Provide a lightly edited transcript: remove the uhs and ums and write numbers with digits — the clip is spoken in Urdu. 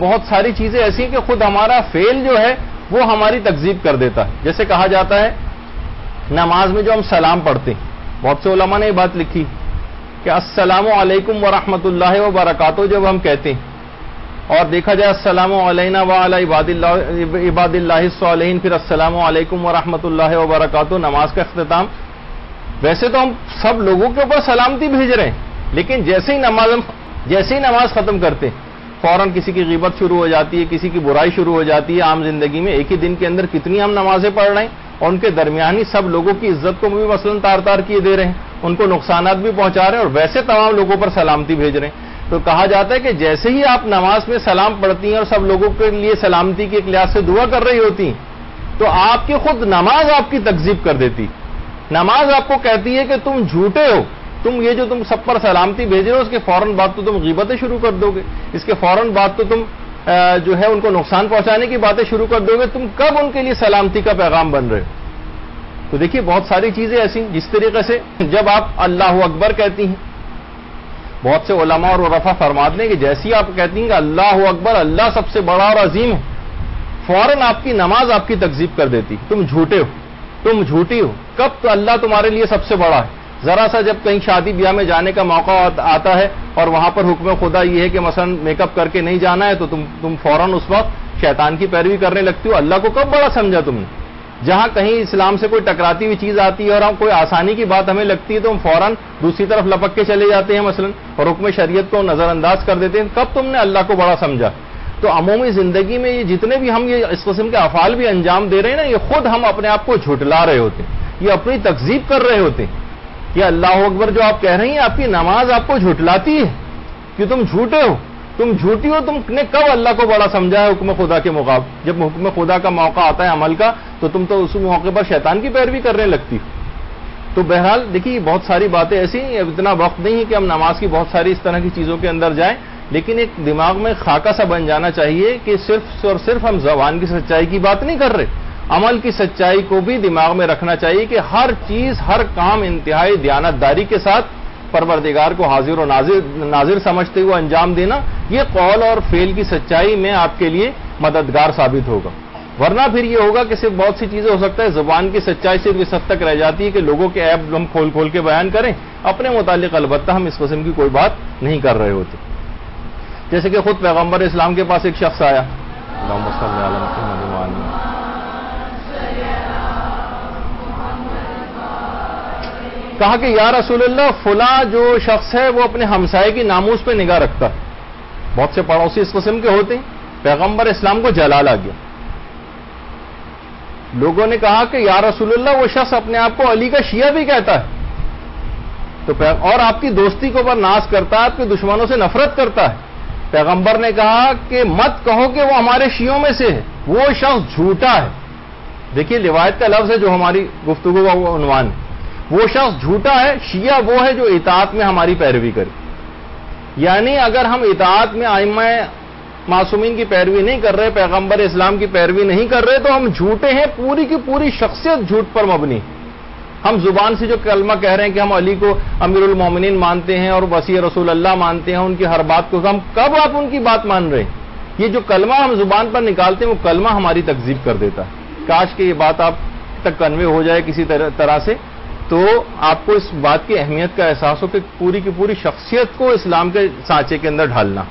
بہت ساری چیزیں ایسی ہیں کہ خود ہمارا فعل جو ہے وہ ہماری تکذیب کر دیتا ہے. جیسے کہا جاتا ہے نماز میں جو ہم سلام پڑھتے ہیں، بہت سے علماء نے یہ بات لکھی کہ السلام علیکم ورحمۃ اللہ وبرکاتہ جب ہم کہتے ہیں، اور دیکھا جائے السلام علینا وعلی عباد اللہ الصالحین، پھر السلام علیکم ورحمۃ اللہ وبرکاتہ نماز کا اختتام. ویسے تو ہم سب لوگوں کے اوپر سلامتی بھیج رہے ہیں، لیکن جیسے ہی نماز ختم کرتے فوراً کسی کی غیبت شروع ہو جاتی ہے، کسی کی برائی شروع ہو جاتی ہے. عام زندگی میں ایک ہی دن کے اندر کتنی ہم نمازیں پڑھ رہے ہیں، اور ان کے درمیانی سب لوگوں کی عزت کو بھی مثلاً تار کیے دے رہے ہیں، ان کو نقصانات بھی پہنچا رہے ہیں، اور ویسے تمام لوگوں پر سلامتی بھیج رہے ہیں. تو کہا جاتا ہے کہ جیسے ہی آپ نماز میں سلام پڑھتی ہیں اور سب لوگوں کے لیے سلامتی کے لحاظ سے دعا کر رہی ہوتی ہیں، تو آپ کی خود نماز آپ کی تکذیب کر دیتی. نماز آپ کو کہتی ہے کہ تم جھوٹے ہو، تم یہ جو تم سب پر سلامتی بھیج رہے ہو اس کے فوراً بعد تو تم غیبتیں شروع کر دو گے، اس کے فوراً بعد تو تم جو ہے ان کو نقصان پہنچانے کی باتیں شروع کر دو گے. تم کب ان کے لیے سلامتی کا پیغام بن رہے ہو؟ تو دیکھیے بہت ساری چیزیں ایسی، جس طریقے سے جب آپ اللہ اکبر کہتی ہیں، بہت سے علماء اور عرفا فرماتے ہیں کہ جیسی آپ کہتی ہیں کہ اللہ اکبر، اللہ سب سے بڑا اور عظیم ہے، فوراً آپ کی نماز آپ کی تکذیب کر دیتی. تم جھوٹے ہو، تم جھوٹی ہو، کب تو اللہ تمہارے لیے سب سے بڑا ہے. ذرا سا جب کہیں شادی بیاہ میں جانے کا موقع آتا ہے اور وہاں پر حکم خدا یہ ہے کہ مثلا میک اپ کر کے نہیں جانا ہے، تو تم فوراً اس وقت شیطان کی پیروی کرنے لگتی ہو. اللہ کو کب بڑا سمجھا تم نے؟ جہاں کہیں اسلام سے کوئی ٹکراتی ہوئی چیز آتی ہے اور ہم کوئی آسانی کی بات ہمیں لگتی ہے تو ہم فوراً دوسری طرف لپک کے چلے جاتے ہیں مثلا، اور حکم شریعت کو نظر انداز کر دیتے ہیں. کب تم نے اللہ کو بڑا سمجھا؟ تو عمومی زندگی میں یہ جتنے بھی ہم یہ اس قسم کے افعال بھی انجام دے رہے ہیں نا، یہ خود ہم اپنے آپ کو جھٹلا رہے ہوتے ہیں، یہ اپنی تکذیب کر رہے ہوتے ہیں. یہ اللہ اکبر جو آپ کہہ رہی ہیں، آپ کی نماز آپ کو جھٹلاتی ہے کہ تم جھوٹے ہو، تم جھوٹی ہو. تم نے کب اللہ کو بڑا سمجھا ہے حکم خدا کے مقابلے؟ جب حکم خدا کا موقع آتا ہے عمل کا تو تم تو اس موقع پر شیطان کی پیروی کرنے لگتی. تو بہرحال دیکھیے بہت ساری باتیں ایسی ہیں، اتنا وقت نہیں ہے کہ ہم نماز کی بہت ساری اس طرح کی چیزوں کے اندر جائیں، لیکن ایک دماغ میں خاکہ سا بن جانا چاہیے کہ صرف اور صرف ہم زبان کی سچائی کی بات نہیں کر رہے، عمل کی سچائی کو بھی دماغ میں رکھنا چاہیے کہ ہر چیز، ہر کام انتہائی دیانتداری کے ساتھ پروردگار کو حاضر و ناظر سمجھتے ہوئے انجام دینا، یہ قول اور فعل کی سچائی میں آپ کے لیے مددگار ثابت ہوگا. ورنہ پھر یہ ہوگا کہ صرف بہت سی چیزیں ہو سکتا ہے زبان کی سچائی صرف اس حد تک رہ جاتی ہے کہ لوگوں کے عیب ہم کھول کے بیان کریں، اپنے متعلق البتہ ہم اس قسم کی کوئی بات نہیں کر رہے ہوتے. جیسے کہ خود پیغمبر اسلام کے پاس ایک شخص آیا، اللہم صلی علی محمد وعلی، کہا کہ یا رسول اللہ فلاں جو شخص ہے وہ اپنے ہمسائے کی ناموس پہ نگاہ رکھتا ہے. بہت سے پڑوسی اس قسم کے ہوتے ہیں. پیغمبر اسلام کو جلال آ گیا. لوگوں نے کہا کہ یا رسول اللہ وہ شخص اپنے آپ کو علی کا شیعہ بھی کہتا ہے، تو اور آپ کی دوستی کو پر ناز کرتا ہے، آپ کے دشمنوں سے نفرت کرتا ہے. پیغمبر نے کہا کہ مت کہو کہ وہ ہمارے شیعوں میں سے ہے، وہ شخص جھوٹا ہے. دیکھیے روایت کا لفظ ہے جو ہماری گفتگو کا وہ عنوان ہے. وہ شخص جھوٹا ہے، شیعہ وہ ہے جو اطاعت میں ہماری پیروی کرے. یعنی اگر ہم اطاعت میں ائمہ معصومین کی پیروی نہیں کر رہے، پیغمبر اسلام کی پیروی نہیں کر رہے، تو ہم جھوٹے ہیں. پوری کی پوری شخصیت جھوٹ پر مبنی. ہم زبان سے جو کلمہ کہہ رہے ہیں کہ ہم علی کو امیر المومنین مانتے ہیں اور وصی رسول اللہ مانتے ہیں، ان کی ہر بات کو ہم کب آپ ان کی بات مان رہے ہیں؟ یہ جو کلمہ ہم زبان پر نکالتے ہیں وہ کلمہ ہماری تکذیب کر دیتا ہے. کاش کہ یہ بات آپ تک کنوے ہو جائے کسی طرح سے، تو آپ کو اس بات کی اہمیت کا احساس ہو کہ پوری کی پوری شخصیت کو اسلام کے سانچے کے اندر ڈھالنا.